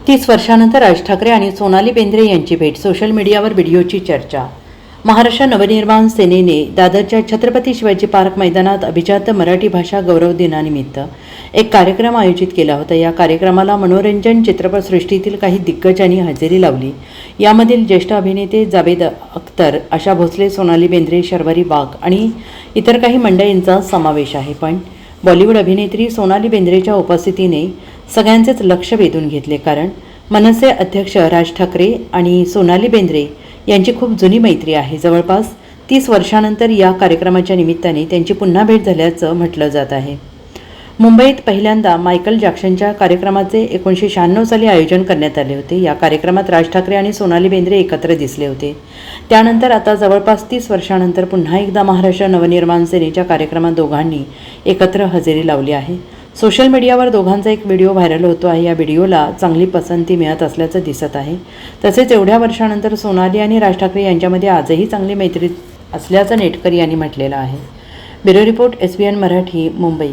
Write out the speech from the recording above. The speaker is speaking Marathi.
30 वर्षानंतर राज ठाकरे आणि सोनाली बेंद्रे यांची भेट. सोशल मीडियावर व्हिडिओची चर्चा. महाराष्ट्र नवनिर्माण सेनेने दादरच्या छत्रपती शिवाजी पार्क मैदानात अभिजात मराठी भाषा गौरव दिनानिमित्त एक कार्यक्रम आयोजित केला होता. या कार्यक्रमाला मनोरंजन चित्रपटसृष्टीतील काही दिग्गजांनी हजेरी लावली. यामधील ज्येष्ठ अभिनेते जावेद अख्तर, आशा भोसले, सोनाली बेंद्रे, शर्वरी बाग आणि इतर काही मंडळींचा समावेश आहे. पण बॉलिवूड अभिनेत्री सोनाली बेंद्रेच्या उपस्थितीने सगळ्यांचेच लक्ष वेधून घेतले. कारण मनसे अध्यक्ष राज ठाकरे आणि सोनाली बेंद्रे यांची खूप जुनी मैत्री आहे. जवळपास 30 वर्षानंतर या कार्यक्रमाच्या निमित्ताने त्यांची पुन्हा भेट झाल्याचं म्हटलं जात आहे. मुंबईत पहिल्यांदा मायकल जॅक्सनच्या कार्यक्रमाचे 1996 साली आयोजन करण्यात आले होते. या कार्यक्रमात राज ठाकरे आणि सोनाली बेंद्रे एकत्र दिसले होते. त्यानंतर आता जवळपास 30 वर्षानंतर पुन्हा एकदा महाराष्ट्र नवनिर्माण सेनेच्या कार्यक्रमात दोघांनी एकत्र हजेरी लावली आहे. सोशल मीडियावर दोघांचा एक व्हिडिओ व्हायरल होतो आहे. या व्हिडिओला चांगली पसंती मिळत असल्याचं दिसत आहे. तसेच एवढ्या वर्षानंतर सोनाली आणि राज ठाकरे यांच्यामध्ये आजही चांगली मैत्री असल्याचं नेटकरी यांनी म्हटलेलं आहे. Bureau report, SBN Marathi, Mumbai.